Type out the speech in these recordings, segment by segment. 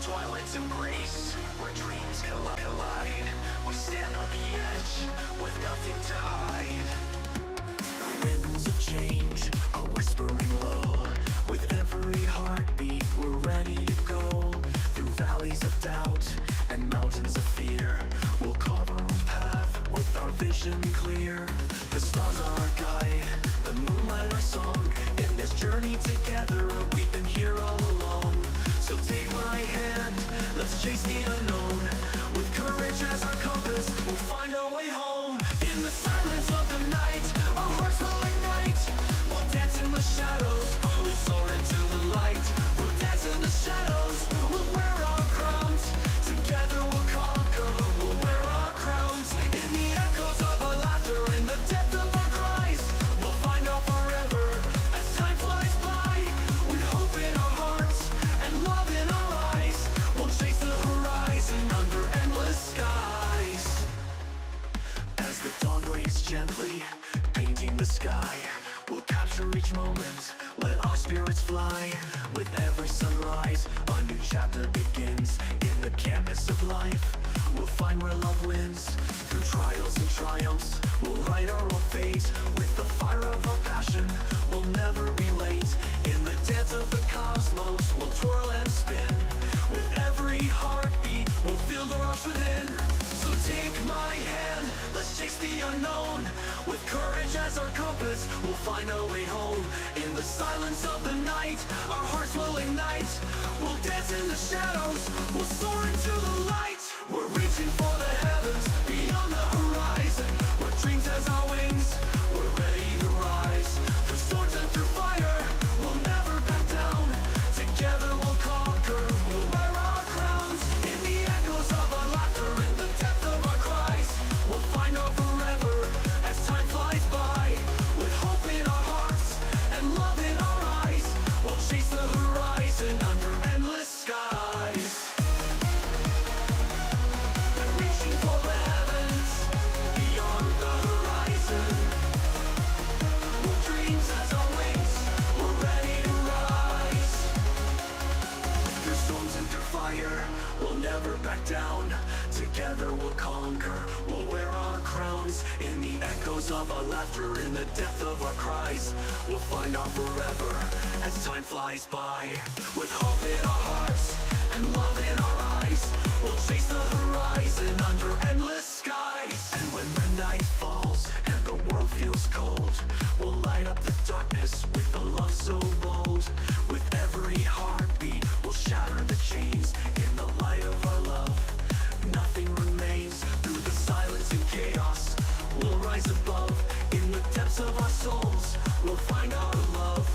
Twilight's embrace, where dreams collide. We stand on the edge, with nothing to hide. Winds of change are whispering low. With every heartbeat, we're ready to go. Through valleys of doubt and mountains of fear, we'll carve our own path with our vision clear. The stars are our guide, the moonlight our song. In this journey together, we've been here all along. So take my hand, let's chase the unknown. With courage as our compass, we'll find our way home. In the silence of the night, our hearts will ignite. We'll dance in the shadows, we'll soar into the light. We'll dance in the shadows, we'll wear our crowns. Together we'll conquer, we'll wear our crowns. In the echoes of our laughter, in the depth of our cries, we'll find our forever as time flies by. With hope in our hearts and love in our eyes, we'll chase the horizon under endless skies. As the dawn breaks gently, painting the sky, we'll capture each moment, let our spirits fly. With every sunrise, a new chapter begins. In the canvas of life, we'll find where love wins. Through trials and triumphs, we'll write our own fate. With the fire of our passion, we'll never be late. In the dance of the cosmos, we'll twirl and spin. With every heartbeat, we'll feel the rush within. So take my hand, let's chase the unknown. With courage as our compass, we'll find our way home. In the silence of the night, our hearts will ignite. We'll dance in the shadows, we'll soar into the light. We're reaching for the heavens, beyond the horizon. With dreams as our wings, we're ready to rise. Through storms and through fire, we'll never back down. Together we'll conquer, we'll wear our crowns. In the echoes of our laughter, in the depth of our cries, we'll find our forever as time flies by. With hope in our hearts and love in our eyes, we'll chase the horizon under endless skies. And reaching for the heavens, beyond the horizon. With dreams as our wings, we're ready to rise. Through storms and through fire, we'll never back down. Together we'll conquer, we'll wear our crowns. In the echoes of our laughter, in the depth of our cries, we'll find our forever as time flies by. With hope in our hearts and love in our eyes, we'll chase the horizon under endless skies. And when the night falls and the world feels cold, we'll light up the darkness with a love so bold. With every heartbeat, we'll shatter the chains. In the light of our love, nothing remains. Through the silence and chaos, we'll rise above. In the depths of our souls, we'll find our love.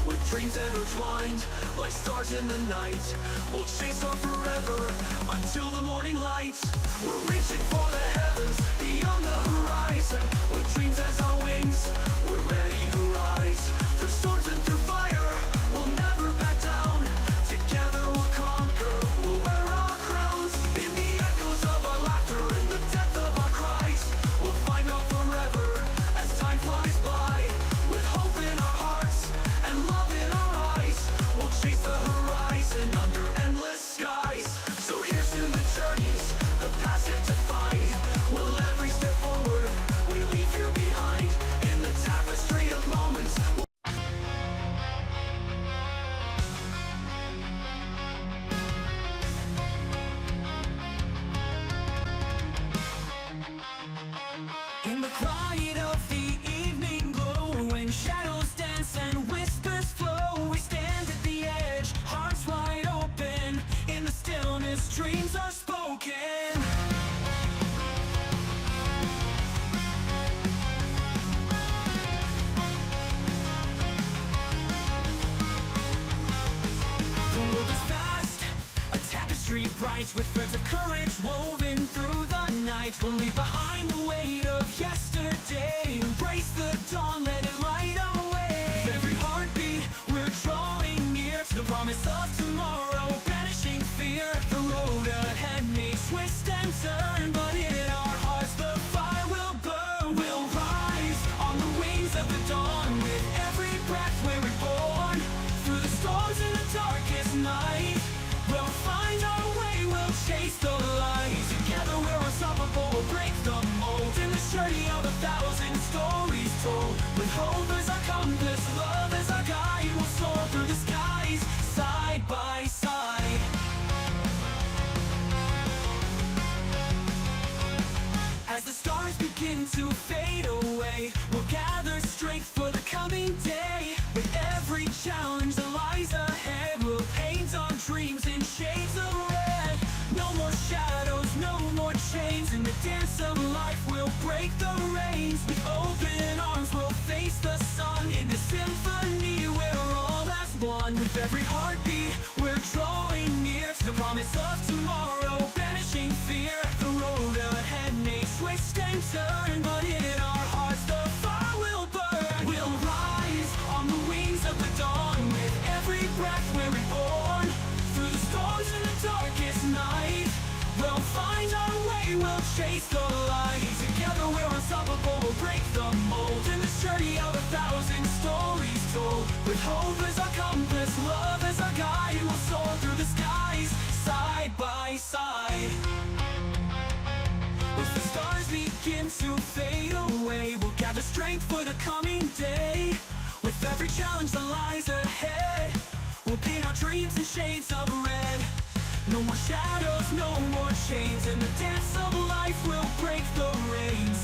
With dreams intertwined, like stars in the night, we'll chase our forever until the morning light. We're reaching for the heavens, beyond the horizon. With dreams as our wings, we're ready to rise. Through storms and through fire, we'll never back down. Together we'll conquer, we'll wear our crowns. In the echoes of our laughter, in the depth of our cries, we'll find our forever as time flies by. With hope in our hearts and love in our eyes, we'll chase the horizon under endless skies. So here's to the journeys, the past yet to find. Will every step forward we leave here behind. In the tapestry of moments, in the quiet of the evening glow, when shadows dance and whispers flow, we stand at the edge, hearts wide open. In the stillness, dreams are spoken. The world is vast, a tapestry bright, with threads of courage woven through the night. We'll leave behind the weight of yesterday, embrace the dawn, let it light our way. With every heartbeat, we're drawing near to the promise of tomorrow, banishing fear. The road ahead may twist and turn, but in our hearts the fire will burn. We'll rise on the wings of the dawn. With every breath we're reborn, through the storms in the darkest night, we'll find our way. stars begin to fade away, we'll gather strength for the coming day. With every challenge that lies ahead, we'll paint our dreams in shades of red. No more shadows, no more chains. In the dance of life, we'll break the reins. With open arms, we'll face the sun. In the symphony, we're all as one. With every heartbeat, we're drawing near to the promise of tomorrow, banishing fear. The road ahead may twist and turn, but in our hearts the fire will burn. We'll rise on the wings of the dawn. With every breath we're reborn. Through the storms and the darkest night, we'll find our way, we'll chase the light. Together we're unstoppable, we'll break the mold. In this journey of 1,000 stories told. With hope as our compass, love as our guide, we'll soar through the skies, side by side. As the stars begin to fade away, we'll gather strength for the coming day. With every challenge that lies ahead, we'll paint our dreams in shades of red. No more shadows, no more chains. In the dance of life, we'll break the reins.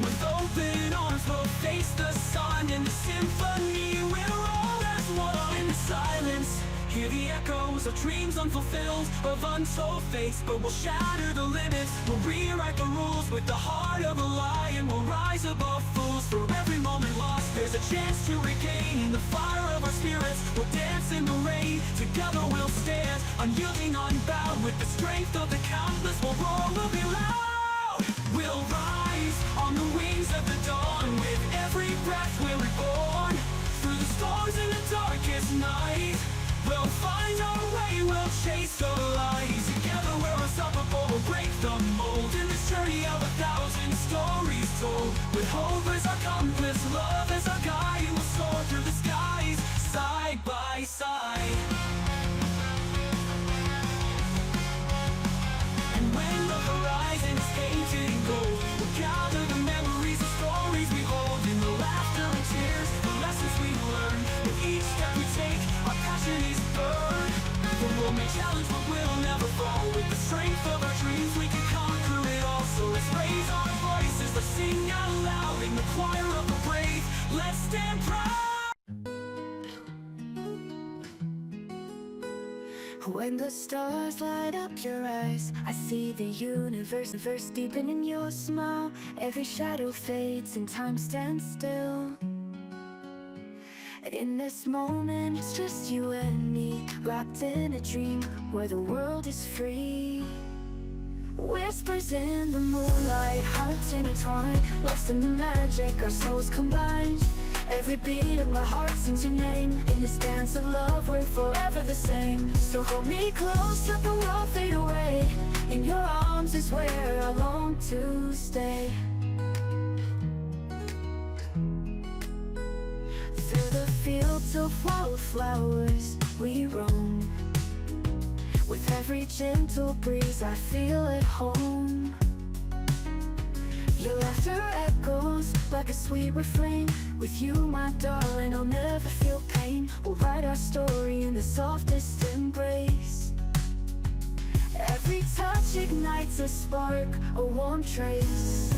With open arms, we'll face the sun. In the symphony, we're all as one. In the silence, hear the echoes of dreams unfulfilled, of untold fates. But we'll shatter the limits, we'll rewrite the rules. With the heart of a lion, we'll rise above fools. For every moment lost, there's a chance to regain. In the fire of our spirits, we'll dance in the rain. Together we'll stand, unyielding, unbowed. With the strength of the countless, we'll roar, we'll be loud. We'll rise on the wings of the dawn. With every breath we're reborn. Through the storms in the darkest night, we'll find our way, we'll chase the light. Together we're unstoppable, we'll break the mold. In this journey of 1,000 stories told. With hope as our compass, love as our guide, we'll soar through the skies, side by side. And when the horizon is painted in gold, we'll gather the memories and stories we hold. In the laughter and tears, the lessons we learn. With each step we take, our passion is burned. The world may challenge, but we'll never fall. With the strength of our dreams, we can conquer it all. So let's raise our voices, let's sing out loud. In the choir of the brave, let's stand proud. When the stars light up your eyes, I see the universe deepen in your smile. Every shadow fades and time stands still. In this moment, it's just you and me, wrapped in a dream where the world is free. Whispers in the moonlight, hearts intertwined, lost in the magic, our souls combined. Every beat of my heart sings your name. In this dance of love, we're forever the same. So hold me close, let the world fade away. In your arms is where I long to stay. Through the fields of wildflowers we roam. With every gentle breeze I feel at home. Your laughter echoes like a sweet refrain. With you, my darling, I'll never feel pain. We'll write our story in the softest embrace. Every touch ignites a spark, a warm trace.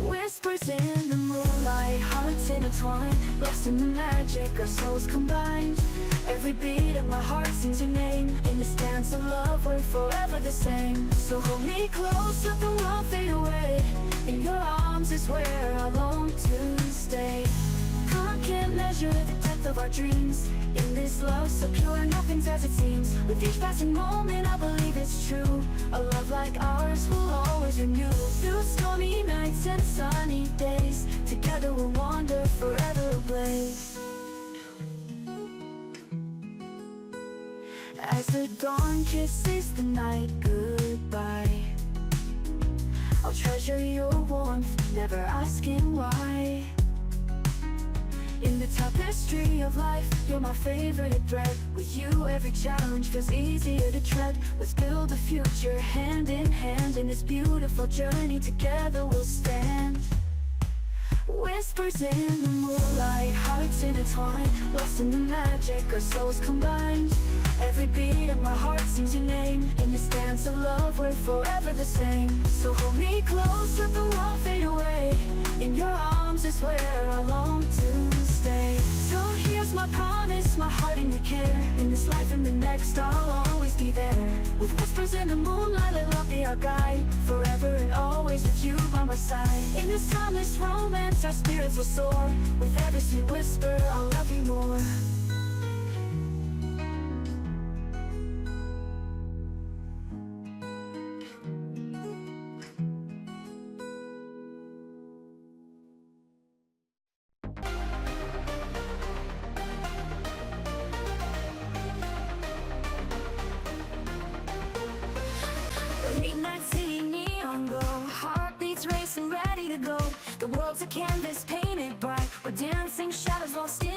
Whispers in the moonlight, hearts intertwined, lost in the magic, our souls combined. Every beat of my heart sings your name. In this dance of love, we're forever the same. So hold me close, let the world fade away. In your arms is where I long to stay. I can't measure the depth of our dreams. In this love so pure, nothing's as it seems. With each passing moment, I believe it's true. A love like ours will always renew. Through stormy nights and sunny days, together we'll wander forever ablaze. As the dawn kisses the night goodbye, I'll treasure your warmth, never asking why. In the tapestry of life, you're my favorite thread. With you, every challenge feels easier to tread. Let's build a future hand in hand. In this beautiful journey, together we'll stand. Whispers in the moonlight, hearts hearts intertwined, lost in the magic, our souls combined. Every beat of my heart sings your name. In this dance of love, we're forever the same. So hold me close, let the world fade away. In your arms is where I long to stay. So here's my promise, my heart and your care. In this life and the next, I'll always be there. With whispers in the moonlight, let love be our guide. Forever and always with you by my side. In this timeless romance, our spirits will soar. With every sweet whisper, I'll love you more. Midnight city neon glow, heartbeats racing, ready to go. The world's a canvas painted bright. We're dancing shadows while still